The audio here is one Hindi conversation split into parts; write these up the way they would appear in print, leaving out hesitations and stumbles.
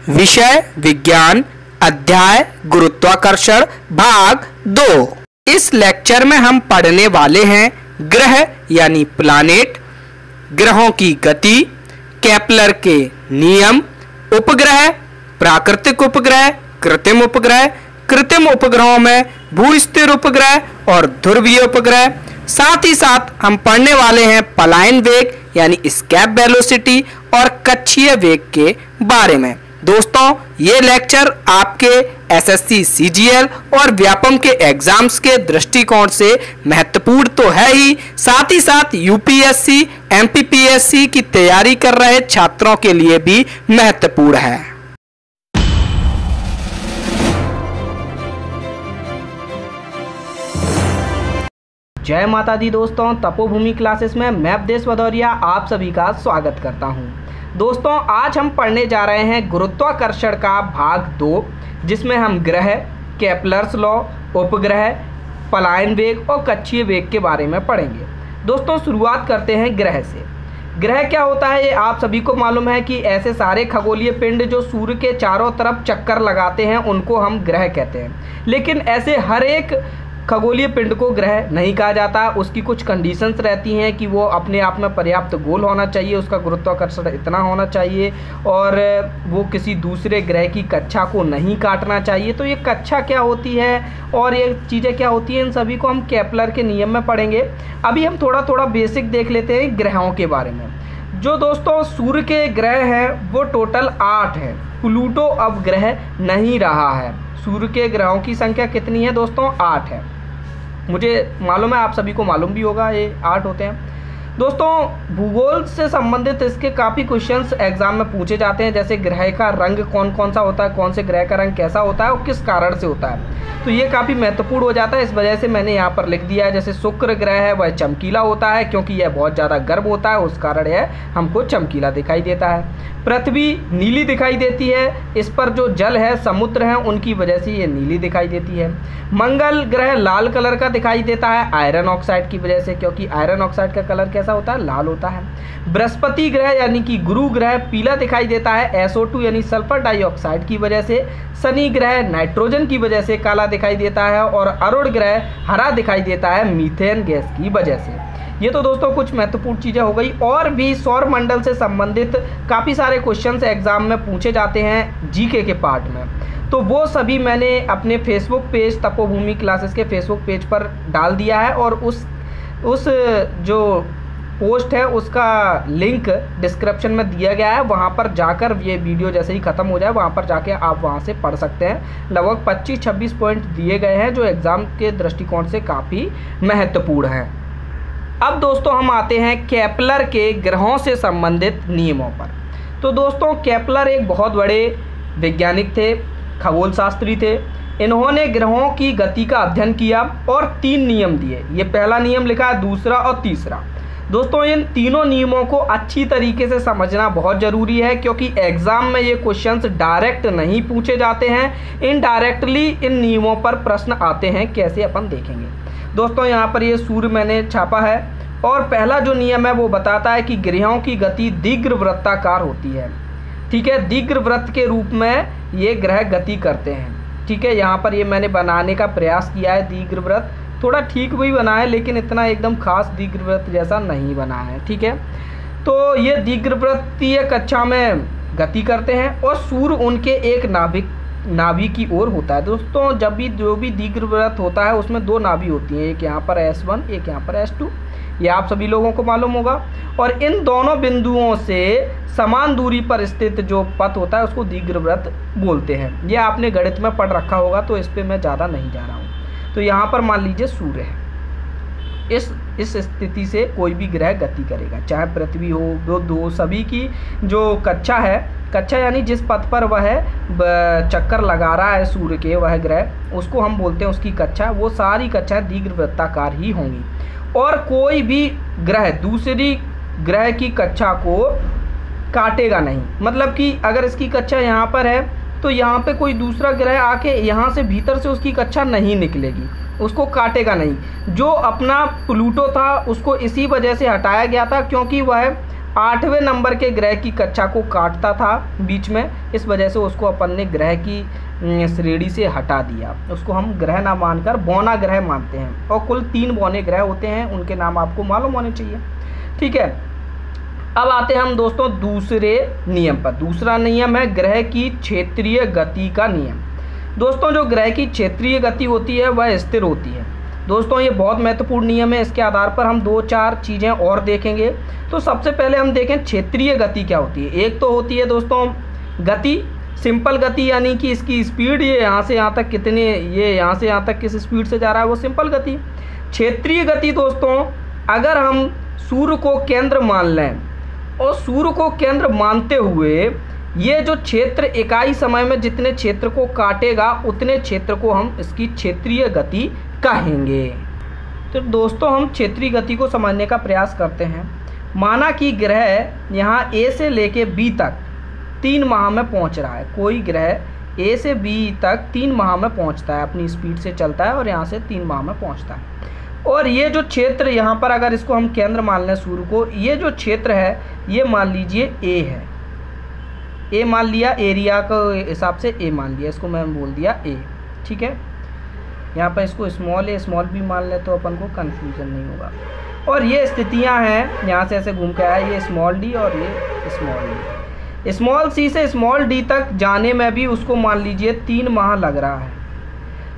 विषय विज्ञान, अध्याय गुरुत्वाकर्षण, भाग 2। इस लेक्चर में हम पढ़ने वाले हैं ग्रह यानी प्लैनेट, ग्रहों की गति, केपलर के नियम, उपग्रह, प्राकृतिक उपग्रह, कृत्रिम उपग्रह, कृत्रिम उपग्रहों में भू-स्थिर उपग्रह और ध्रुवीय उपग्रह। साथ ही साथ हम पढ़ने वाले हैं पलायन वेग यानी एस्केप वेलोसिटी और कक्षीय वेग के बारे में। दोस्तों, ये लेक्चर आपके एसएससी, सीजीएल और व्यापम के एग्जाम्स के दृष्टिकोण से महत्वपूर्ण तो है ही, साथ ही साथ यूपीएससी, एमपीपीएससी की तैयारी कर रहे छात्रों के लिए भी महत्वपूर्ण है। जय माता दी दोस्तों, तपोभूमि क्लासेस में मैं अवधेश भदौरिया आप सभी का स्वागत करता हूं। दोस्तों, आज हम पढ़ने जा रहे हैं गुरुत्वाकर्षण का भाग 2, जिसमें हम ग्रह, केपलर्स लॉ, उपग्रह, पलायन वेग और कक्षीय वेग के बारे में पढ़ेंगे। दोस्तों, शुरुआत करते हैं ग्रह से। ग्रह क्या होता है ये आप सभी को मालूम है कि ऐसे सारे खगोलीय पिंड जो सूर्य के चारों तरफ चक्कर लगाते हैं उनको हम ग्रह कहते हैं। लेकिन ऐसे हर एक खगोलीय पिंड को ग्रह नहीं कहा जाता। उसकी कुछ कंडीशंस रहती हैं कि वो अपने आप में पर्याप्त गोल होना चाहिए, उसका गुरुत्वाकर्षण इतना होना चाहिए और वो किसी दूसरे ग्रह की कक्षा को नहीं काटना चाहिए। तो ये कक्षा क्या होती है और ये चीज़ें क्या होती हैं, इन सभी को हम केपलर के नियम में पढ़ेंगे। अभी हम थोड़ा थोड़ा बेसिक देख लेते हैं ग्रहों के बारे में। जो दोस्तों सूर्य के ग्रह हैं वो टोटल 8 हैं। प्लूटो अब ग्रह नहीं रहा है। सूर्य के ग्रहों की संख्या कितनी है दोस्तों? 8 है। मुझे मालूम है, आप सभी को मालूम भी होगा, ये 8 होते हैं। दोस्तों, भूगोल से संबंधित इसके काफ़ी क्वेश्चंस एग्जाम में पूछे जाते हैं, जैसे ग्रह का रंग कौन कौन सा होता है, कौन से ग्रह का रंग कैसा होता है और किस कारण से होता है। तो ये काफ़ी महत्वपूर्ण हो जाता है, इस वजह से मैंने यहाँ पर लिख दिया है। जैसे शुक्र ग्रह है वह चमकीला होता है क्योंकि यह बहुत ज़्यादा गर्म होता है, उस कारण यह हमको चमकीला दिखाई देता है। पृथ्वी नीली दिखाई देती है, इस पर जो जल है, समुद्र हैं, उनकी वजह से ये नीली दिखाई देती है। मंगल ग्रह लाल कलर का दिखाई देता है आयरन ऑक्साइड की वजह से, क्योंकि आयरन ऑक्साइड का कलर कैसा होता है? लाल होता है। बृहस्पति ग्रह यानी कि गुरु ग्रह पीला दिखाई देता है SO2 यानी सल्फर डाइऑक्साइड की वजह से। शनि ग्रह नाइट्रोजन की वजह से काला दिखाई देता है और अरुण ग्रह हरा दिखाई देता है मीथेन गैस की वजह से। ये तो दोस्तों कुछ महत्वपूर्ण चीज़ें हो गई। और भी सौर मंडल से संबंधित काफ़ी सारे क्वेश्चंस एग्जाम में पूछे जाते हैं जीके के पार्ट में, तो वो सभी मैंने अपने फेसबुक पेज तपोभूमि क्लासेस के फेसबुक पेज पर डाल दिया है और उस जो पोस्ट है उसका लिंक डिस्क्रिप्शन में दिया गया है। वहाँ पर जाकर ये वीडियो जैसे ही ख़त्म हो जाए वहाँ पर जाके आप वहाँ से पढ़ सकते हैं। लगभग 25-26 पॉइंट दिए गए हैं जो एग्ज़ाम के दृष्टिकोण से काफ़ी महत्वपूर्ण हैं। अब दोस्तों हम आते हैं केपलर के ग्रहों से संबंधित नियमों पर। तो दोस्तों केपलर एक बहुत बड़े वैज्ञानिक थे, खगोल शास्त्री थे। इन्होंने ग्रहों की गति का अध्ययन किया और 3 नियम दिए। ये पहला नियम लिखा है, दूसरा और तीसरा। दोस्तों इन तीनों नियमों को अच्छी तरीके से समझना बहुत ज़रूरी है, क्योंकि एग्ज़ाम में ये क्वेश्चंस डायरेक्ट नहीं पूछे जाते हैं, इनडायरेक्टली इन नियमों पर प्रश्न आते हैं। कैसे अपन देखेंगे। दोस्तों यहाँ पर ये सूर्य मैंने छापा है और पहला जो नियम है वो बताता है कि ग्रहों की गति दीर्घवृत्ताकार होती है। ठीक है, दीर्घवृत्त के रूप में ये ग्रह गति करते हैं। ठीक है, यहाँ पर ये मैंने बनाने का प्रयास किया है दीर्घवृत्त, थोड़ा ठीक भी बना है लेकिन इतना एकदम खास दीर्घवृत्त जैसा नहीं बना है। ठीक है, तो ये दीर्घवृत्तीय कक्षा में गति करते हैं और सूर्य उनके एक नाभि की ओर होता है। दोस्तों जब भी जो भी दीर्घवृत्त होता है उसमें 2 नाभि होती हैं, एक यहाँ पर S1 एक यहाँ पर S2, ये आप सभी लोगों को मालूम होगा। और इन दोनों बिंदुओं से समान दूरी पर स्थित जो पथ होता है उसको दीर्घवृत्त बोलते हैं। ये आपने गणित में पढ़ रखा होगा तो इस पर मैं ज़्यादा नहीं जा रहा हूँ। तो यहाँ पर मान लीजिए सूर्य है, इस स्थिति से कोई भी ग्रह गति करेगा, चाहे पृथ्वी हो, बुध हो, सभी की जो कक्षा है, कक्षा यानी जिस पथ पर वह चक्कर लगा रहा है सूर्य के वह ग्रह, उसको हम बोलते हैं उसकी कक्षा। वो सारी कक्षाएं दीर्घवृत्ताकार ही होंगी और कोई भी ग्रह दूसरी ग्रह की कक्षा को काटेगा नहीं। मतलब कि अगर इसकी कक्षा यहाँ पर है तो यहाँ पे कोई दूसरा ग्रह आके यहाँ से भीतर से उसकी कक्षा नहीं निकलेगी, उसको काटेगा नहीं। जो अपना प्लूटो था उसको इसी वजह से हटाया गया था क्योंकि वह 8वें नंबर के ग्रह की कक्षा को काटता था बीच में, इस वजह से उसको अपन ने ग्रह की श्रेणी से हटा दिया। उसको हम ग्रह ना मानकर बौना ग्रह मानते हैं। और कुल 3 बौने ग्रह होते हैं, उनके नाम आपको मालूम होने चाहिए। ठीक है, अब आते हैं हम दोस्तों दूसरे नियम पर। दूसरा नियम है ग्रह की क्षेत्रीय गति का नियम। दोस्तों जो ग्रह की क्षेत्रीय गति होती है वह स्थिर होती है। दोस्तों ये बहुत महत्वपूर्ण नियम है, इसके आधार पर हम 2-4 चीज़ें और देखेंगे। तो सबसे पहले हम देखें क्षेत्रीय गति क्या होती है। एक तो होती है दोस्तों गति, सिंपल गति, यानी कि इसकी स्पीड ये यहाँ से यहाँ तक कितने, ये यहाँ से यहाँ तक किस स्पीड से जा रहा है, वो सिंपल गति। क्षेत्रीय गति दोस्तों अगर हम सूर्य को केंद्र मान लें और सूर्य को केंद्र मानते हुए ये जो क्षेत्र इकाई समय में जितने क्षेत्र को काटेगा उतने क्षेत्र को हम इसकी क्षेत्रीय गति कहेंगे। तो दोस्तों हम क्षेत्रीय गति को समझने का प्रयास करते हैं। माना कि ग्रह यहाँ ए से लेके बी तक 3 माह में पहुँच रहा है। कोई ग्रह ए से बी तक 3 माह में पहुँचता है, अपनी स्पीड से चलता है और यहाँ से 3 माह में पहुँचता है। और ये जो क्षेत्र यहाँ पर अगर इसको हम केंद्र मान लें सूर्य को, ये जो क्षेत्र है ये मान लीजिए ए है। ए मान लिया, एरिया के हिसाब से ए मान लिया, इसको मैं बोल दिया ए। ठीक है, यहाँ पर इसको स्मॉल ए स्मॉल बी मान ले तो अपन को कन्फ्यूज़न नहीं होगा। और ये स्थितियाँ हैं, यहाँ से ऐसे घूम के आया, ये स्मॉल डी और ये स्मॉल डी। स्मॉल सी से स्मॉल डी तक जाने में भी उसको मान लीजिए 3 माह लग रहा है।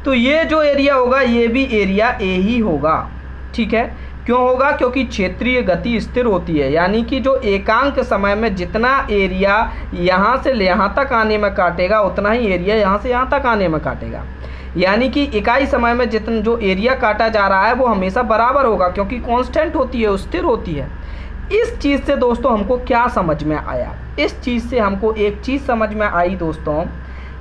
तो ये जो एरिया होगा ये भी एरिया ए ही होगा। ठीक है, क्यों होगा? क्योंकि क्षेत्रीय गति स्थिर होती है, यानी कि जो एकांक समय में जितना एरिया यहाँ से यहाँ तक आने में काटेगा उतना ही एरिया यहाँ से यहाँ तक आने में काटेगा। यानी कि इकाई समय में जितना जो एरिया काटा जा रहा है वो हमेशा बराबर होगा, क्योंकि कांस्टेंट होती है, स्थिर होती है। इस चीज़ से दोस्तों हमको क्या समझ में आया? इस चीज़ से हमको एक चीज़ समझ में आई दोस्तों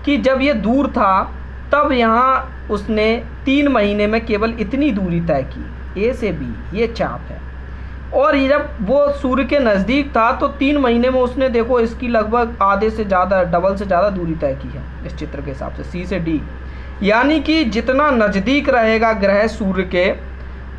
कि जब ये दूर था तब यहाँ उसने 3 महीने में केवल इतनी दूरी तय की, ए से बी ये चाप है। और जब वो सूर्य के नज़दीक था तो 3 महीने में उसने देखो इसकी लगभग आधे से ज़्यादा, डबल से ज़्यादा दूरी तय की है इस चित्र के हिसाब से, सी से डी। यानी कि जितना नज़दीक रहेगा ग्रह सूर्य के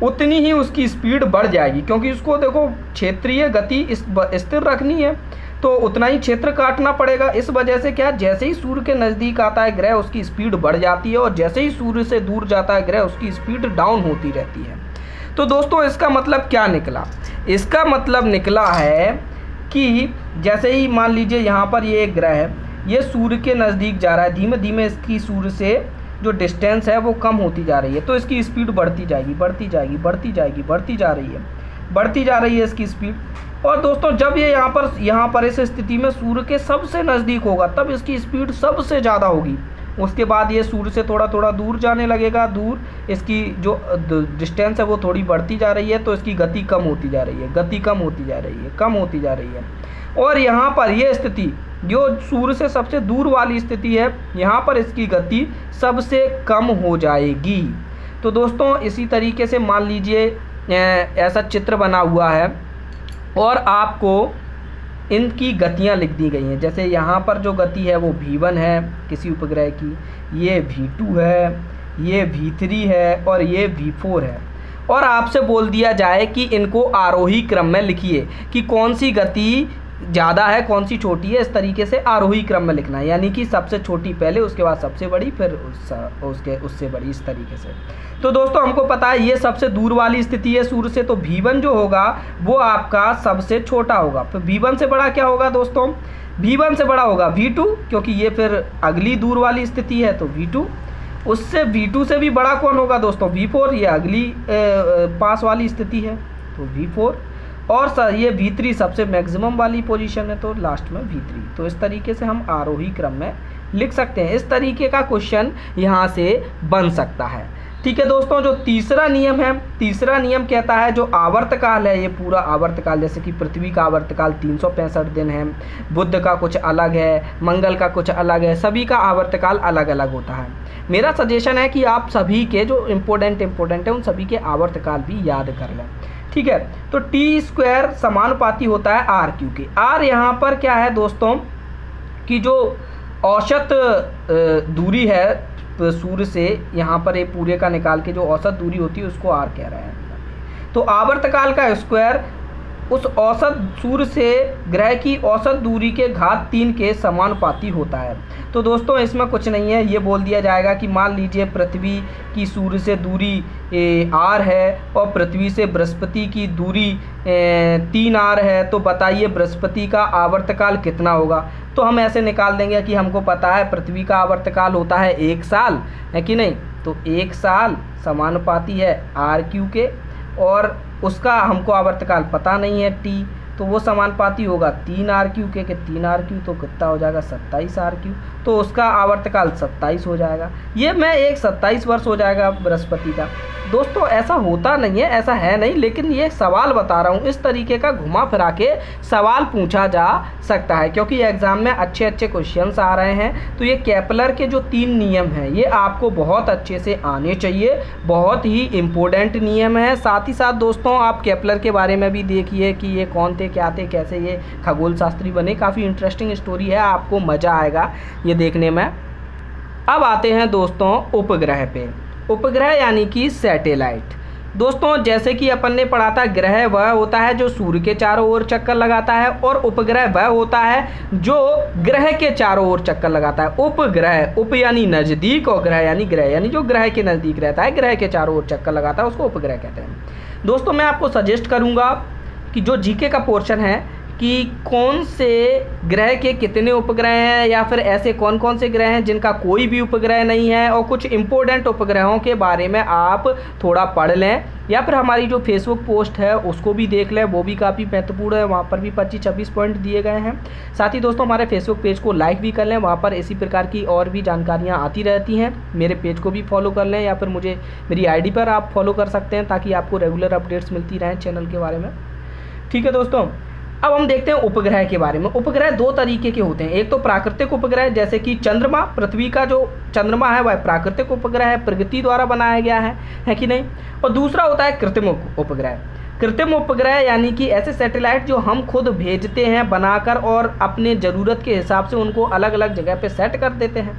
उतनी ही उसकी स्पीड बढ़ जाएगी, क्योंकि उसको देखो क्षेत्रीय गति स्थिर रखनी है तो उतना ही क्षेत्र काटना पड़ेगा। इस वजह से क्या, जैसे ही सूर्य के नज़दीक आता है ग्रह उसकी स्पीड बढ़ जाती है और जैसे ही सूर्य से दूर जाता है ग्रह उसकी स्पीड डाउन होती रहती है। तो दोस्तों इसका मतलब क्या निकला? इसका मतलब निकला है कि जैसे ही मान लीजिए यहाँ पर ये एक ग्रह है, ये सूर्य के नज़दीक जा रहा है, धीमे धीमे इसकी सूर्य से जो डिस्टेंस है वो कम होती जा रही है, तो इसकी स्पीड बढ़ती जाएगी, बढ़ती जाएगी, बढ़ती जाएगी, बढ़ती जा रही है, बढ़ती जा रही है इसकी स्पीड। और दोस्तों जब ये यहाँ पर इस स्थिति में सूर्य के सबसे नज़दीक होगा तब इसकी स्पीड सबसे ज़्यादा होगी। उसके बाद ये सूर्य से थोड़ा थोड़ा दूर जाने लगेगा, दूर इसकी जो डिस्टेंस है वो थोड़ी बढ़ती जा रही है, तो इसकी गति कम होती जा रही है, गति कम होती जा रही है, कम होती जा रही है। और यहाँ पर ये स्थिति जो सूर्य से सबसे दूर वाली स्थिति है, यहाँ पर इसकी गति सबसे कम हो जाएगी। तो दोस्तों इसी तरीके से मान लीजिए ऐसा चित्र बना हुआ है और आपको इनकी गतियाँ लिख दी गई हैं। जैसे यहाँ पर जो गति है वो v1 है किसी उपग्रह की, ये v2 है, ये v3 है और ये v4 है। और आपसे बोल दिया जाए कि इनको आरोही क्रम में लिखिए कि कौन सी गति ज़्यादा है कौन सी छोटी है। इस तरीके से आरोही क्रम में लिखना है, यानी कि सबसे छोटी पहले, उसके बाद सबसे बड़ी, फिर उससे बड़ी, इस तरीके से। तो दोस्तों हमको पता है ये सबसे दूर वाली स्थिति है सूर्य से, तो v1 जो होगा वो आपका सबसे छोटा होगा। फिर v1 से बड़ा क्या होगा दोस्तों? v1 से बड़ा होगा v2, क्योंकि ये फिर अगली दूर वाली स्थिति है तो v2। उससे v2 से भी बड़ा कौन होगा दोस्तों? v4, ये अगली पास वाली स्थिति है तो v4। और ये v3 सबसे मैक्सिमम वाली पोजीशन है तो लास्ट में v3। तो इस तरीके से हम आरोही क्रम में लिख सकते हैं। इस तरीके का क्वेश्चन यहाँ से बन सकता है। ठीक है दोस्तों, जो तीसरा नियम है, तीसरा नियम कहता है जो आवर्तकाल है, ये पूरा आवर्तकाल, जैसे कि पृथ्वी का आवर्तकाल 365 दिन है, बुध का कुछ अलग है, मंगल का कुछ अलग है, सभी का आवर्तकाल अलग अलग होता है। मेरा सजेशन है कि आप सभी के जो इम्पोर्टेंट है उन सभी के आवर्तकाल भी याद कर लें। ठीक है, तो t² समानुपाती होता है r³ के। r यहाँ पर क्या है दोस्तों कि जो औसत दूरी है सूर्य से यहाँ पर ये पूरे का निकाल के जो औसत दूरी होती है उसको r कह रहे हैं। तो आवर्तकाल का स्क्वायर उस औसत सूर्य से ग्रह की औसत दूरी के घात 3 के समानुपाती होता है। तो दोस्तों इसमें कुछ नहीं है, ये बोल दिया जाएगा कि मान लीजिए पृथ्वी की सूर्य से दूरी r है और पृथ्वी से बृहस्पति की दूरी 3r है, तो बताइए बृहस्पति का आवर्तकाल कितना होगा। तो हम ऐसे निकाल देंगे कि हमको पता है पृथ्वी का आवर्तकाल होता है 1 साल, है कि नहीं। तो 1 साल समानुपाती है r³ के, और उसका हमको आवर्तकाल पता नहीं है t, तो वो समानुपाती होगा 3r³ के 3r³ तो कितना हो जाएगा 27r³, तो उसका आवर्तकाल 27 हो जाएगा। ये मैं एक 27 वर्ष हो जाएगा बृहस्पति का। दोस्तों ऐसा होता नहीं है, ऐसा है नहीं, लेकिन ये सवाल बता रहा हूँ, इस तरीके का घुमा फिरा के सवाल पूछा जा सकता है, क्योंकि एग्ज़ाम में अच्छे अच्छे क्वेश्चंस आ रहे हैं। तो ये केपलर के जो 3 नियम हैं ये आपको बहुत अच्छे से आने चाहिए, बहुत ही इम्पोर्टेंट नियम है। साथ ही साथ दोस्तों आप केपलर के बारे में भी देखिए कि ये कौन थे, क्या थे, कैसे ये खगोल शास्त्री बने। काफ़ी इंटरेस्टिंग स्टोरी है, आपको मज़ा आएगा ये देखने में। अब आते हैं दोस्तों उपग्रह पे। उपग्रह यानी कि सैटेलाइट। दोस्तों जैसे कि अपन ने पढ़ा था, ग्रह वह होता है जो सूर्य के चारों ओर चक्कर लगाता है, और उपग्रह वह होता है जो ग्रह के चारों ओर चक्कर लगाता है। उपग्रह, उप यानी नज़दीक और ग्रह यानी ग्रह, यानी जो ग्रह के नज़दीक रहता है, ग्रह के चारों ओर चक्कर लगाता है, उसको उपग्रह कहते हैं। दोस्तों मैं आपको सजेस्ट करूँगा कि जो जीके का पोर्शन है कि कौन से ग्रह के कितने उपग्रह हैं, या फिर ऐसे कौन कौन से ग्रह हैं जिनका कोई भी उपग्रह नहीं है, और कुछ इंपॉर्टेंट उपग्रहों के बारे में आप थोड़ा पढ़ लें, या फिर हमारी जो फेसबुक पोस्ट है उसको भी देख लें, वो भी काफ़ी महत्वपूर्ण है, वहाँ पर भी 25-26 पॉइंट दिए गए हैं। साथ ही दोस्तों हमारे फेसबुक पेज को लाइक भी कर लें, वहाँ पर इसी प्रकार की और भी जानकारियाँ आती रहती हैं। मेरे पेज को भी फॉलो कर लें, या फिर मुझे मेरी ID पर आप फॉलो कर सकते हैं, ताकि आपको रेगुलर अपडेट्स मिलती रहें चैनल के बारे में। ठीक है दोस्तों, अब हम देखते हैं उपग्रह के बारे में। उपग्रह 2 तरीके के होते हैं, एक तो प्राकृतिक उपग्रह जैसे कि चंद्रमा, पृथ्वी का जो चंद्रमा है वह प्राकृतिक उपग्रह है, प्रकृति द्वारा बनाया गया है कि नहीं। और दूसरा होता है कृत्रिम उपग्रह। कृत्रिम उपग्रह यानी कि ऐसे सैटेलाइट जो हम खुद भेजते हैं बनाकर, और अपने ज़रूरत के हिसाब से उनको अलग अलग जगह पे सेट कर देते हैं,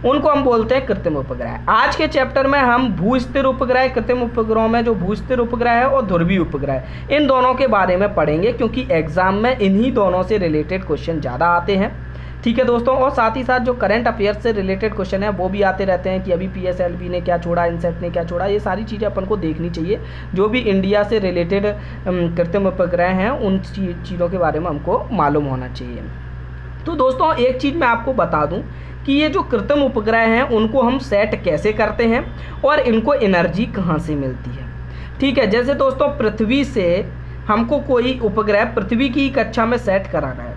उनको हम बोलते हैं कृत्रिम उपग्रह। आज के चैप्टर में हम भू-स्थिर उपग्रह, कृत्रिम उपग्रहों में जो भू-स्थिर उपग्रह है और ध्रुवीय उपग्रह, इन दोनों के बारे में पढ़ेंगे, क्योंकि एग्जाम में इन्हीं दोनों से रिलेटेड क्वेश्चन ज़्यादा आते हैं। ठीक है दोस्तों, और साथ ही साथ जो करंट अफेयर्स से रिलेटेड क्वेश्चन है वो भी आते रहते हैं कि अभी PSLV ने क्या छोड़ा, इनसेट ने क्या छोड़ा। ये सारी चीज़ें अपन को देखनी चाहिए, जो भी इंडिया से रिलेटेड कृत्रिम उपग्रह हैं उन चीज़ों के बारे में हमको मालूम होना चाहिए। तो दोस्तों एक चीज़ मैं आपको बता दूं कि ये जो कृत्रिम उपग्रह हैं उनको हम सेट कैसे करते हैं और इनको एनर्जी कहाँ से मिलती है। ठीक है, जैसे दोस्तों पृथ्वी से हमको कोई उपग्रह पृथ्वी की कक्षा में सेट कराना है,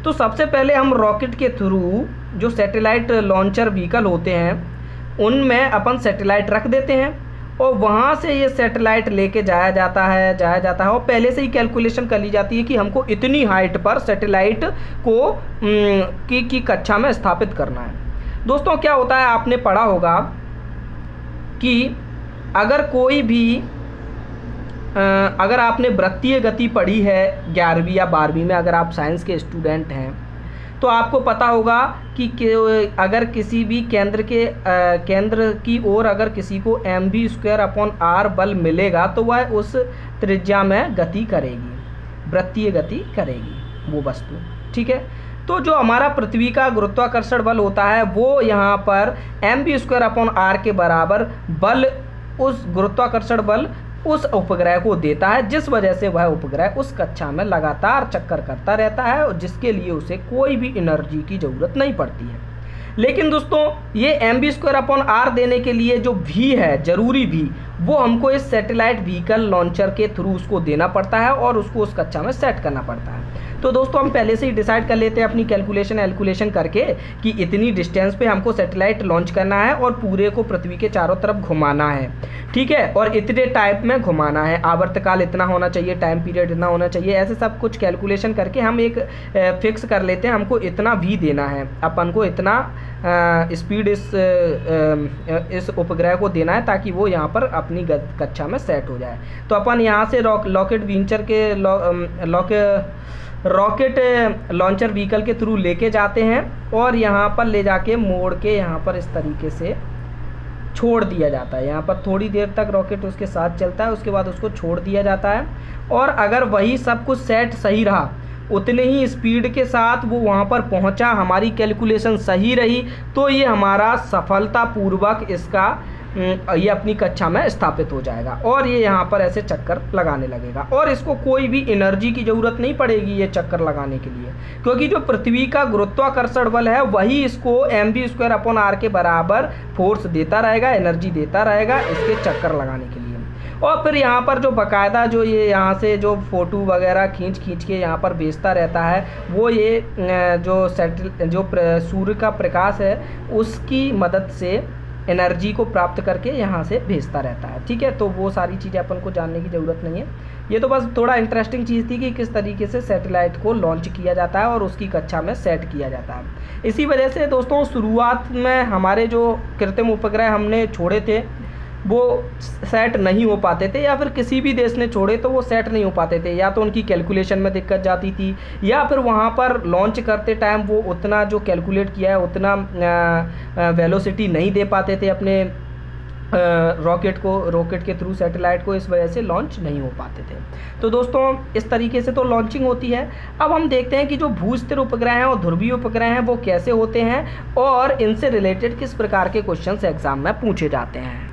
तो सबसे पहले हम रॉकेट के थ्रू जो सैटेलाइट लॉन्चर व्हीकल होते हैं उनमें अपन सैटेलाइट रख देते हैं, और वहाँ से ये सैटेलाइट लेके जाया जाता है और पहले से ही कैलकुलेशन कर ली जाती है कि हमको इतनी हाइट पर सैटेलाइट को की कक्षा में स्थापित करना है। दोस्तों क्या होता है, आपने पढ़ा होगा कि अगर कोई भी अगर आपने वृत्तीय गति पढ़ी है 11वीं या 12वीं में, अगर आप साइंस के स्टूडेंट हैं तो आपको पता होगा कि अगर किसी भी केंद्र की ओर अगर किसी को mv²/r बल मिलेगा तो वह उस त्रिज्या में गति करेगी, वृत्तीय गति करेगी वो वस्तु। ठीक है, तो जो हमारा पृथ्वी का गुरुत्वाकर्षण बल होता है वो यहाँ पर mv²/r के बराबर बल उस गुरुत्वाकर्षण बल उस उपग्रह को देता है, जिस वजह से वह उपग्रह उस कक्षा में लगातार चक्कर करता रहता है, और जिसके लिए उसे कोई भी एनर्जी की ज़रूरत नहीं पड़ती है। लेकिन दोस्तों ये mv²/r देने के लिए जो v है, जरूरी v, वो हमको इस सैटेलाइट व्हीकल लॉन्चर के थ्रू उसको देना पड़ता है और उसको उस कक्षा में सेट करना पड़ता है। तो दोस्तों हम पहले से ही डिसाइड कर लेते हैं अपनी कैलकुलेशन करके कि इतनी डिस्टेंस पे हमको सैटेलाइट लॉन्च करना है और पूरे को पृथ्वी के चारों तरफ घुमाना है। ठीक है, और इतने टाइप में घुमाना है, आवर्तकाल इतना होना चाहिए, टाइम पीरियड इतना होना चाहिए, ऐसे सब कुछ कैलकुलेशन करके हम एक फिक्स कर लेते हैं, हमको इतना v देना है, अपन को इतना स्पीड इस उपग्रह को देना है ताकि वो यहाँ पर अपनी कक्षा में सेट हो जाए। तो अपन यहाँ से रॉकेट विंचर के रॉकेट लॉन्चर व्हीकल के थ्रू लेके जाते हैं और यहाँ पर ले जाके मोड़ के यहाँ पर इस तरीके से छोड़ दिया जाता है। यहाँ पर थोड़ी देर तक रॉकेट उसके साथ चलता है, उसके बाद उसको छोड़ दिया जाता है, और अगर वही सब कुछ सेट सही रहा, उतने ही स्पीड के साथ वो वहाँ पर पहुँचा, हमारी कैलकुलेशन सही रही, तो ये हमारा सफलतापूर्वक इसका ये अपनी कक्षा में स्थापित हो जाएगा और ये यहाँ पर ऐसे चक्कर लगाने लगेगा। और इसको कोई भी एनर्जी की ज़रूरत नहीं पड़ेगी ये चक्कर लगाने के लिए, क्योंकि जो पृथ्वी का गुरुत्वाकर्षण बल है वही इसको mv²/r के बराबर फोर्स देता रहेगा, एनर्जी देता रहेगा इसके चक्कर लगाने के लिए। और फिर यहाँ पर जो बाकायदा जो ये यहाँ से जो फ़ोटो वगैरह खींच के यहाँ पर भेजता रहता है, वो ये जो सूर्य का प्रकाश है उसकी मदद से एनर्जी को प्राप्त करके यहाँ से भेजता रहता है। ठीक है, तो वो सारी चीज़ें अपन को जानने की ज़रूरत नहीं है। ये तो बस थोड़ा इंटरेस्टिंग चीज़ थी कि किस तरीके से सैटेलाइट को लॉन्च किया जाता है और उसकी कक्षा में सेट किया जाता है। इसी वजह से दोस्तों शुरुआत में हमारे जो कृत्रिम उपग्रह हमने छोड़े थे वो सेट नहीं हो पाते थे, या फिर किसी भी देश ने छोड़े तो वो सेट नहीं हो पाते थे, या तो उनकी कैलकुलेशन में दिक्कत जाती थी, या फिर वहाँ पर लॉन्च करते टाइम वो उतना जो कैलकुलेट किया है उतना वेलोसिटी नहीं दे पाते थे अपने रॉकेट के थ्रू सैटेलाइट को, इस वजह से लॉन्च नहीं हो पाते थे। तो दोस्तों इस तरीके से तो लॉन्चिंग होती है। अब हम देखते हैं कि जो भू-स्थिर उपग्रह हैं और ध्रुवीय उपग्रह हैं वो कैसे होते हैं और इनसे रिलेटेड किस प्रकार के क्वेश्चंस एग्जाम में पूछे जाते हैं।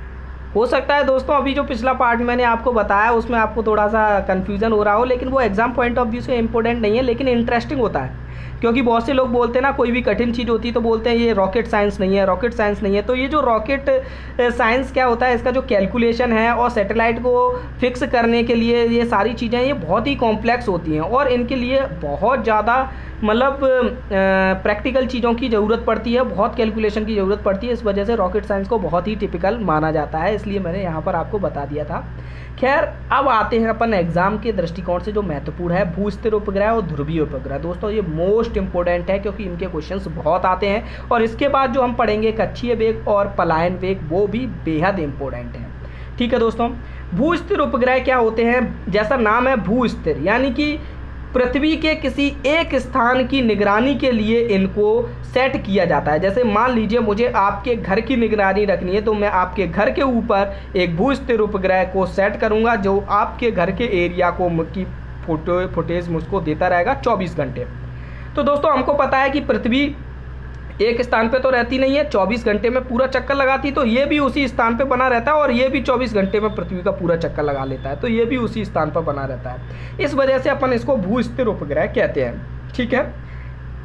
हो सकता है दोस्तों अभी जो पिछला पार्ट मैंने आपको बताया उसमें आपको थोड़ा सा कन्फ्यूज़न हो रहा हो, लेकिन वो एग्ज़ाम पॉइंट ऑफ व्यू से इंपॉर्टेंट नहीं है, लेकिन इंटरेस्टिंग होता है। क्योंकि बहुत से लोग बोलते हैं ना, कोई भी कठिन चीज़ होती है तो बोलते हैं ये रॉकेट साइंस नहीं है, रॉकेट साइंस नहीं है। तो ये जो रॉकेट साइंस क्या होता है, इसका जो कैलकुलेशन है और सैटेलाइट को फिक्स करने के लिए ये सारी चीज़ें ये बहुत ही कॉम्प्लेक्स होती हैं और इनके लिए बहुत ज़्यादा मतलब प्रैक्टिकल चीज़ों की ज़रूरत पड़ती है, बहुत कैलकुलेशन की ज़रूरत पड़ती है। इस वजह से रॉकेट साइंस को बहुत ही टिपिकल माना जाता है, इसलिए मैंने यहाँ पर आपको बता दिया था। खैर अब आते हैं अपन एग्जाम के दृष्टिकोण से जो महत्वपूर्ण है, भू-स्थिर उपग्रह और ध्रुवीय उपग्रह। दोस्तों ये मोस्ट इंपॉर्टेंट है क्योंकि इनके क्वेश्चंस बहुत आते हैं, और इसके बाद जो हम पढ़ेंगे कक्षीय वेग और पलायन वेग वो भी बेहद इंपॉर्टेंट है। ठीक है दोस्तों, भू-स्थिर उपग्रह क्या होते हैं? जैसा नाम है भू-स्थिर, यानी कि पृथ्वी के किसी एक स्थान की निगरानी के लिए इनको सेट किया जाता है। जैसे मान लीजिए मुझे आपके घर की निगरानी रखनी है, तो मैं आपके घर के ऊपर एक भू-स्थिर उपग्रह को सेट करूंगा जो आपके घर के एरिया को की फुटेज मुझको देता रहेगा 24 घंटे। तो दोस्तों हमको पता है कि पृथ्वी एक स्थान पे तो रहती नहीं है, 24 घंटे में पूरा चक्कर लगाती, तो ये भी उसी स्थान पे बना रहता है और ये भी 24 घंटे में पृथ्वी का पूरा चक्कर लगा लेता है, तो ये भी उसी स्थान पर बना रहता है। इस वजह से अपन इसको भू-स्थिर उपग्रह कहते हैं। ठीक है,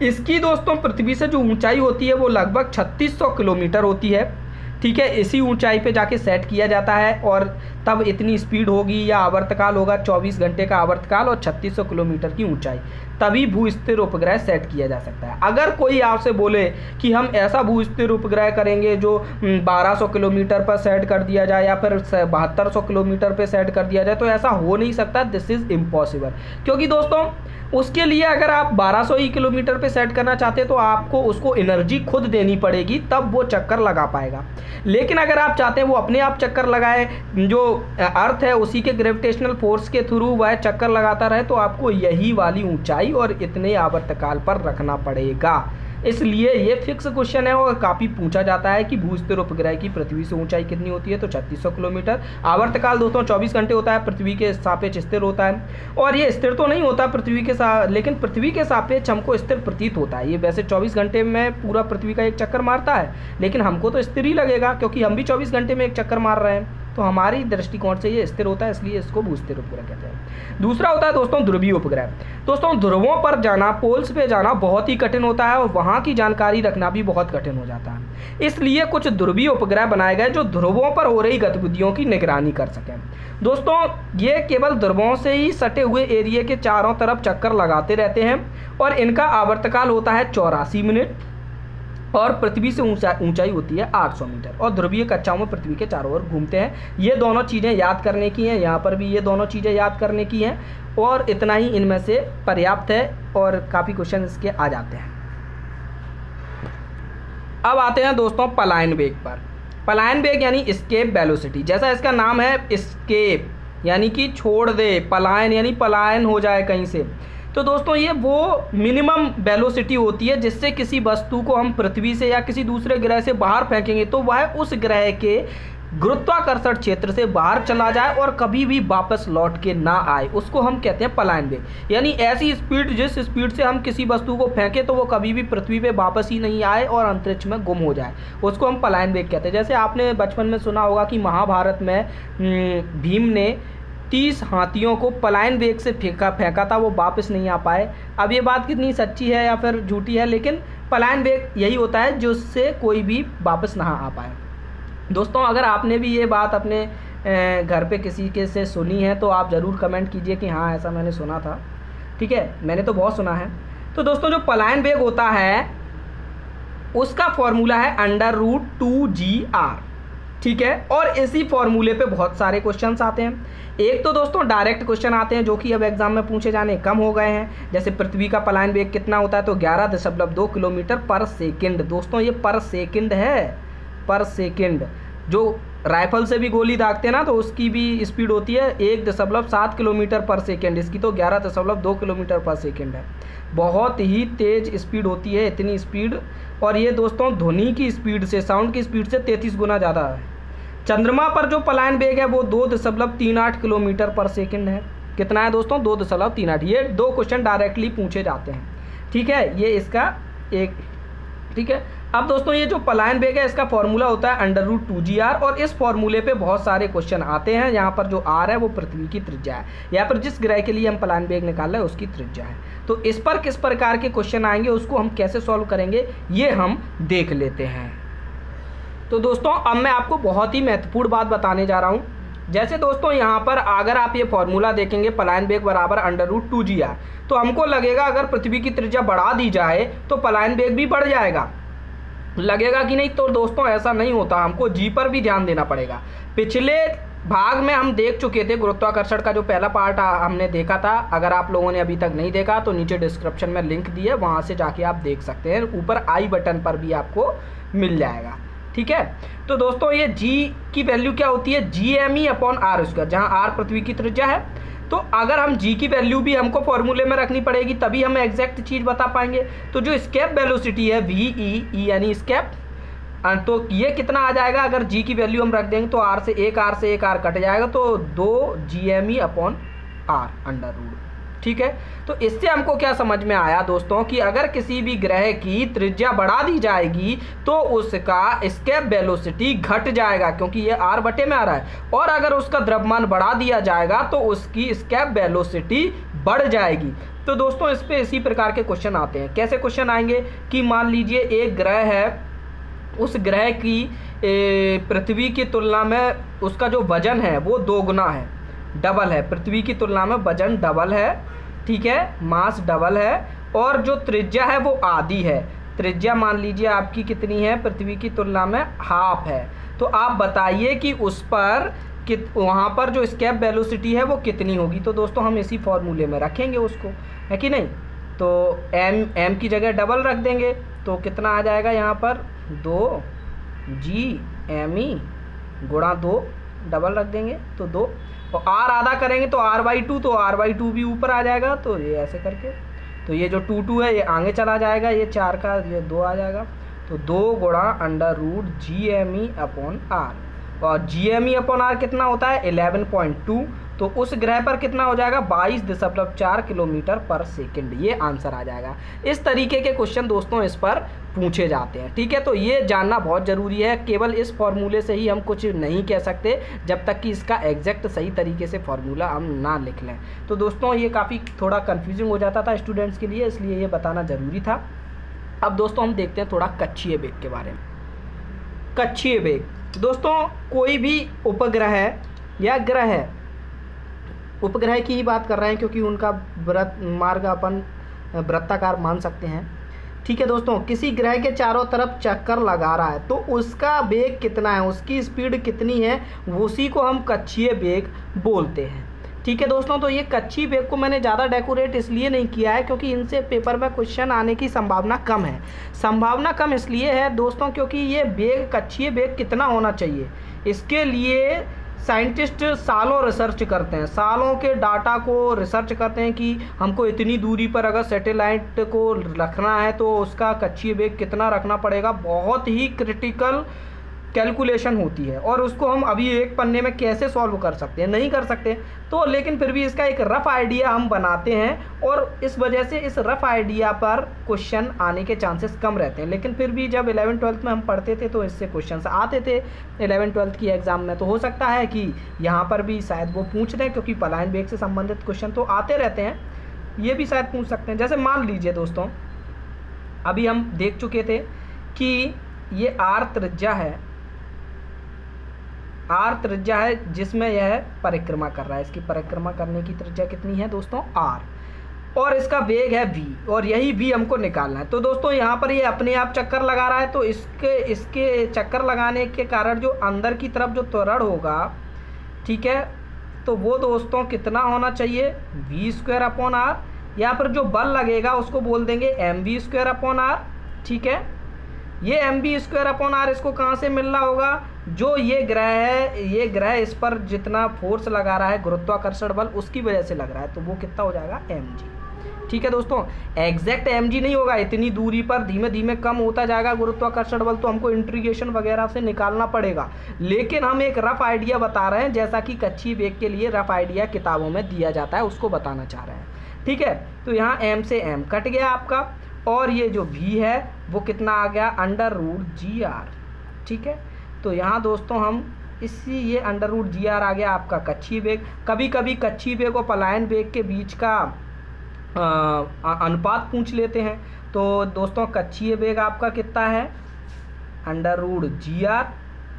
इसकी दोस्तों पृथ्वी से जो ऊंचाई होती है वो लगभग 3600 किलोमीटर होती है। ठीक है, इसी ऊंचाई पे जाके सेट किया जाता है और तब इतनी स्पीड होगी या आवर्तकाल होगा 24 घंटे का आवर्तकाल और 3600 किलोमीटर की ऊंचाई, तभी भू-स्थिर उपग्रह सेट किया जा सकता है। अगर कोई आपसे बोले कि हम ऐसा भू-स्थिर उपग्रह करेंगे जो 1200 किलोमीटर पर सेट कर दिया जाए या फिर 7200 किलोमीटर पर सेट कर दिया जाए, तो ऐसा हो नहीं सकता, दिस इज़ इम्पॉसिबल। क्योंकि दोस्तों उसके लिए अगर आप 1200 ही किलोमीटर पे सेट करना चाहते हैं तो आपको उसको एनर्जी खुद देनी पड़ेगी, तब वो चक्कर लगा पाएगा। लेकिन अगर आप चाहते हैं वो अपने आप चक्कर लगाए, जो अर्थ है उसी के ग्रेविटेशनल फोर्स के थ्रू वह चक्कर लगाता रहे, तो आपको यही वाली ऊंचाई और इतने आवर्तकाल पर रखना पड़ेगा। इसलिए ये फिक्स क्वेश्चन है और काफ़ी पूछा जाता है कि भू-स्थिर उपग्रह की पृथ्वी से ऊंचाई कितनी होती है, तो 3600 किलोमीटर। आवर्तकाल दोस्तों 24 घंटे होता है, पृथ्वी के सापेक्ष स्थिर होता है, और ये स्थिर तो नहीं होता पृथ्वी के साथ, लेकिन पृथ्वी के सापेक्ष हमको स्थिर प्रतीत होता है। ये वैसे 24 घंटे में पूरा पृथ्वी का एक चक्कर मारता है, लेकिन हमको तो स्थिर ही लगेगा क्योंकि हम भी 24 घंटे में एक चक्कर मार रहे हैं, तो हमारी दृष्टिकोण से ये स्थिर होता है, इसलिए इसको भू-स्थिर उपग्रह कहते हैं। दूसरा होता है दोस्तों ध्रुवीय उपग्रह। दोस्तों ध्रुवों पर जाना, पोल्स पे जाना बहुत ही कठिन होता है और वहाँ की जानकारी रखना भी बहुत कठिन हो जाता है। इसलिए कुछ ध्रुवीय उपग्रह बनाए गए जो ध्रुवों पर हो रही गतिविधियों की निगरानी कर सकें। दोस्तों ये केवल ध्रुवों से ही सटे हुए एरिया के चारों तरफ चक्कर लगाते रहते हैं और इनका आवर्तकाल होता है 84 मिनट और पृथ्वी से ऊंचाई होती है 800 मीटर और ध्रुवीय कक्षाओं में पृथ्वी के चारों ओर घूमते हैं। ये दोनों चीज़ें याद करने की हैं, यहाँ पर भी ये दोनों चीज़ें याद करने की हैं और इतना ही इनमें से पर्याप्त है और काफ़ी क्वेश्चन इसके आ जाते हैं। अब आते हैं दोस्तों पलायन वेग पर। पलायन वेग यानी एस्केप वेलोसिटी, जैसा इसका नाम है एस्केप यानी कि छोड़ दे, पलायन यानी पलायन हो जाए कहीं से, तो दोस्तों ये वो मिनिमम वेलोसिटी होती है जिससे किसी वस्तु को हम पृथ्वी से या किसी दूसरे ग्रह से बाहर फेंकेंगे तो वह उस ग्रह के गुरुत्वाकर्षण क्षेत्र से बाहर चला जाए और कभी भी वापस लौट के ना आए, उसको हम कहते हैं पलायन वेग। यानी ऐसी स्पीड जिस स्पीड से हम किसी वस्तु को फेंके तो वो कभी भी पृथ्वी पे वापस ही नहीं आए और अंतरिक्ष में गुम हो जाए, उसको हम पलायन वेग कहते हैं। जैसे आपने बचपन में सुना होगा कि महाभारत में भीम ने 30 हाथियों को पलायन वेग से फेंका था, वो वापस नहीं आ पाए। अब ये बात कितनी सच्ची है या फिर झूठी है, लेकिन पलायन वेग यही होता है जिससे कोई भी वापस ना आ पाए। दोस्तों अगर आपने भी ये बात अपने घर पे किसी के से सुनी है तो आप ज़रूर कमेंट कीजिए कि हाँ ऐसा मैंने सुना था। ठीक है, मैंने तो बहुत सुना है। तो दोस्तों जो पलायन वेग होता है उसका फॉर्मूला है √2gr। ठीक है, और इसी फॉर्मूले पे बहुत सारे क्वेश्चंस आते हैं। एक तो दोस्तों डायरेक्ट क्वेश्चन आते हैं जो कि अब एग्जाम में पूछे जाने कम हो गए हैं। जैसे पृथ्वी का पलायन वेग कितना होता है, तो 11.2 किलोमीटर पर सेकंड। दोस्तों ये पर सेकंड है, पर सेकंड। जो राइफल से भी गोली दागते हैं ना तो उसकी भी स्पीड होती है 1.7 किलोमीटर पर सेकंड, इसकी तो 11.2 किलोमीटर पर सेकंड है। बहुत ही तेज़ स्पीड होती है, इतनी स्पीड। और ये दोस्तों ध्वनि की स्पीड से, साउंड की स्पीड से 33 गुना ज़्यादा है। चंद्रमा पर जो पलायन वेग है वो 2.38 किलोमीटर पर सेकंड है। कितना है दोस्तों, 2.38। ये 2 क्वेश्चन डायरेक्टली पूछे जाते हैं। ठीक है, ये इसका एक। ठीक है, अब दोस्तों ये जो पलायन वेग है इसका फॉर्मूला होता है √2gr, और इस फॉर्मूले पे बहुत सारे क्वेश्चन आते हैं। यहाँ पर जो r है वो पृथ्वी की त्रिज्या है, यहाँ पर जिस ग्रह के लिए हम पलायन वेग निकाल रहे हैं उसकी त्रिज्या है। तो इस पर किस प्रकार के क्वेश्चन आएंगे, उसको हम कैसे सॉल्व करेंगे ये हम देख लेते हैं। तो दोस्तों अब मैं आपको बहुत ही महत्वपूर्ण बात बताने जा रहा हूँ। जैसे दोस्तों यहाँ पर अगर आप ये फॉर्मूला देखेंगे पलायन वेग बराबर √2gr, तो हमको लगेगा अगर पृथ्वी की त्रिज्या बढ़ा दी जाए तो पलायन वेग भी बढ़ जाएगा, लगेगा कि नहीं। तो दोस्तों ऐसा नहीं होता, हमको जी पर भी ध्यान देना पड़ेगा। पिछले भाग में हम देख चुके थे गुरुत्वाकर्षण का जो पहला पार्ट हमने देखा था। अगर आप लोगों ने अभी तक नहीं देखा तो नीचे डिस्क्रिप्शन में लिंक दी है, वहाँ से जाके आप देख सकते हैं। ऊपर आई बटन पर भी आपको मिल जाएगा। ठीक है, तो दोस्तों ये g की वैल्यू क्या होती है, GME/r², जहाँ r पृथ्वी की त्रिज्या है। तो अगर हम g की वैल्यू भी हमको फॉर्मूले में रखनी पड़ेगी तभी हम एग्जैक्ट चीज़ बता पाएंगे। तो जो स्केप वेलोसिटी है VE यानी स्केप, तो ये कितना आ जाएगा, अगर g की वैल्यू हम रख देंगे तो r से एक r कट जाएगा, तो 2GME/r²। ठीक है, तो इससे हमको क्या समझ में आया दोस्तों कि अगर किसी भी ग्रह की त्रिज्या बढ़ा दी जाएगी तो उसका स्केप वेलोसिटी घट जाएगा, क्योंकि ये r बटे में आ रहा है। और अगर उसका द्रव्यमान बढ़ा दिया जाएगा तो उसकी स्केप वेलोसिटी बढ़ जाएगी। तो दोस्तों इस पे इसी प्रकार के क्वेश्चन आते हैं। कैसे क्वेश्चन आएंगे कि मान लीजिए एक ग्रह है, उस ग्रह की पृथ्वी की तुलना में उसका जो वजन है वो 2 गुना है, डबल है। पृथ्वी की तुलना में वजन डबल है। ठीक है, मास डबल है, और जो त्रिज्या है वो आधी है। त्रिज्या मान लीजिए आपकी कितनी है, पृथ्वी की तुलना में हाफ है। तो आप बताइए कि उस पर वहाँ पर जो स्केप वेलोसिटी है वो कितनी होगी। तो दोस्तों हम इसी फॉर्मूले में रखेंगे उसको, है कि नहीं। तो m की जगह डबल रख देंगे तो कितना आ जाएगा, यहाँ पर 2GME गुणा 2, डबल रख देंगे तो 2, और r आधा करेंगे तो r/2, तो r/2 भी ऊपर आ जाएगा। तो ये ऐसे करके, तो ये जो 2 है ये आगे चला जाएगा, ये 4 का ये 2 आ जाएगा। तो 2 गुणा √GME/r, और GME/r कितना होता है 11.2। तो उस ग्रह पर कितना हो जाएगा 22.4 किलोमीटर पर सेकंड, ये आंसर आ जाएगा। इस तरीके के क्वेश्चन दोस्तों इस पर पूछे जाते हैं। ठीक है, तो ये जानना बहुत ज़रूरी है। केवल इस फॉर्मूले से ही हम कुछ नहीं कह सकते जब तक कि इसका एग्जैक्ट सही तरीके से फॉर्मूला हम ना लिख लें। तो दोस्तों ये काफ़ी थोड़ा कन्फ्यूजिंग हो जाता था स्टूडेंट्स के लिए, इसलिए ये बताना ज़रूरी था। अब दोस्तों हम देखते हैं थोड़ा कक्षीय वेग के बारे में। कक्षीय वेग दोस्तों कोई भी उपग्रह है या ग्रह है, उपग्रह की ही बात कर रहे हैं क्योंकि उनका मार्ग अपन वृत्ताकार मान सकते हैं। ठीक है दोस्तों, किसी ग्रह के चारों तरफ चक्कर लगा रहा है तो उसका वेग कितना है, उसकी स्पीड कितनी है, उसी को हम कक्षीय वेग बोलते हैं। ठीक है दोस्तों, तो ये कक्षीय वेग को मैंने ज़्यादा डेकोरेट इसलिए नहीं किया है क्योंकि इनसे पेपर में क्वेश्चन आने की संभावना कम है। संभावना कम इसलिए है दोस्तों क्योंकि ये वेग, कक्षीय वेग कितना होना चाहिए, इसके लिए साइंटिस्ट सालों रिसर्च करते हैं, सालों के डाटा को रिसर्च करते हैं कि हमको इतनी दूरी पर अगर सैटेलाइट को रखना है तो उसका कक्षीय वेग कितना रखना पड़ेगा। बहुत ही क्रिटिकल कैलकुलेशन होती है और उसको हम अभी एक पन्ने में कैसे सॉल्व कर सकते हैं, नहीं कर सकते। तो लेकिन फिर भी इसका एक रफ़ आइडिया हम बनाते हैं और इस वजह से इस रफ़ आइडिया पर क्वेश्चन आने के चांसेस कम रहते हैं। लेकिन फिर भी जब 11th-12th में हम पढ़ते थे तो इससे क्वेश्चन आते थे 11th-12th की एग्ज़ाम में। तो हो सकता है कि यहाँ पर भी शायद वो पूछ दें, क्योंकि पलायन वेग से संबंधित क्वेश्चन तो आते रहते हैं, ये भी शायद पूछ सकते हैं। जैसे मान लीजिए दोस्तों, अभी हम देख चुके थे कि ये आर त्रिज्या है जिसमें यह परिक्रमा कर रहा है। इसकी परिक्रमा करने की त्रिज्या कितनी है दोस्तों, आर, और इसका वेग है v, और यही v हमको निकालना है। तो दोस्तों यहाँ पर ये अपने आप चक्कर लगा रहा है, तो इसके चक्कर लगाने के कारण जो अंदर की तरफ जो त्वरण होगा, ठीक है, तो वो दोस्तों कितना होना चाहिए, v²/r, या फिर जो बल लगेगा उसको बोल देंगे mv²/r। ठीक है, ये mv²/r इसको कहाँ से मिल रहा होगा, जो ये ग्रह है, ये ग्रह इस पर जितना फोर्स लगा रहा है गुरुत्वाकर्षण बल, उसकी वजह से लग रहा है, तो वो कितना हो जाएगा, mg। ठीक है दोस्तों, एग्जैक्ट mg नहीं होगा, इतनी दूरी पर धीमे धीमे कम होता जाएगा गुरुत्वाकर्षण बल, तो हमको इंटीग्रेशन वगैरह से निकालना पड़ेगा। लेकिन हम एक रफ आइडिया बता रहे हैं, जैसा कि कक्षीय वेग के लिए रफ आइडिया किताबों में दिया जाता है, उसको बताना चाह रहे हैं। ठीक है, तो यहाँ m से m कट गया आपका, और ये जो v है वो कितना आ गया, √gr। ठीक है, तो यहाँ दोस्तों हम ये √gr आ गया आपका कक्षीय वेग। कभी कभी कक्षीय वेग और पलायन वेग के बीच का अनुपात पूछ लेते हैं। तो दोस्तों कक्षीय वेग आपका कितना है, √gr,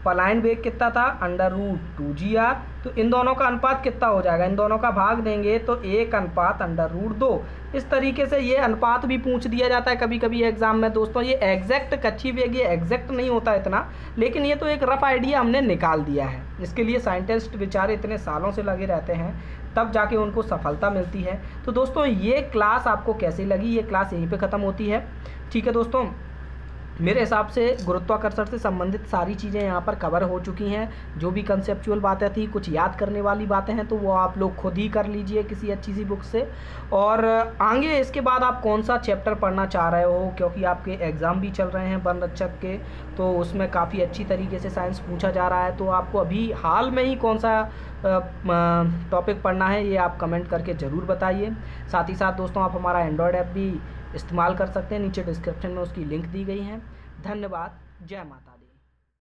पलायन वेग कितना था, √2gr। तो इन दोनों का अनुपात कितना हो जाएगा, इन दोनों का भाग देंगे तो 1:√2। इस तरीके से ये अनुपात भी पूछ दिया जाता है कभी कभी एग्जाम में दोस्तों। ये एग्जैक्ट कक्षीय वेग ये एग्जैक्ट नहीं होता इतना, लेकिन ये तो एक रफ आइडिया हमने निकाल दिया है। इसके लिए साइंटिस्ट बेचारे इतने सालों से लगे रहते हैं, तब जाके उनको सफलता मिलती है। तो दोस्तों ये क्लास आपको कैसी लगी, ये क्लास यहीं पे ख़त्म होती है। ठीक है दोस्तों, मेरे हिसाब से गुरुत्वाकर्षण से संबंधित सारी चीज़ें यहाँ पर कवर हो चुकी हैं। जो भी कंसेप्चुअल बातें थी, कुछ याद करने वाली बातें हैं, तो वो आप लोग खुद ही कर लीजिए किसी अच्छी सी बुक से। और आगे इसके बाद आप कौन सा चैप्टर पढ़ना चाह रहे हो, क्योंकि आपके एग्ज़ाम भी चल रहे हैं वन रक्षक के, तो उसमें काफ़ी अच्छी तरीके से साइंस पूछा जा रहा है। तो आपको अभी हाल में ही कौन सा टॉपिक पढ़ना है, ये आप कमेंट करके ज़रूर बताइए। साथ ही साथ दोस्तों आप हमारा एंड्रॉयड ऐप भी इस्तेमाल कर सकते हैं, नीचे डिस्क्रिप्शन में उसकी लिंक दी गई है। धन्यवाद, जय माता दी।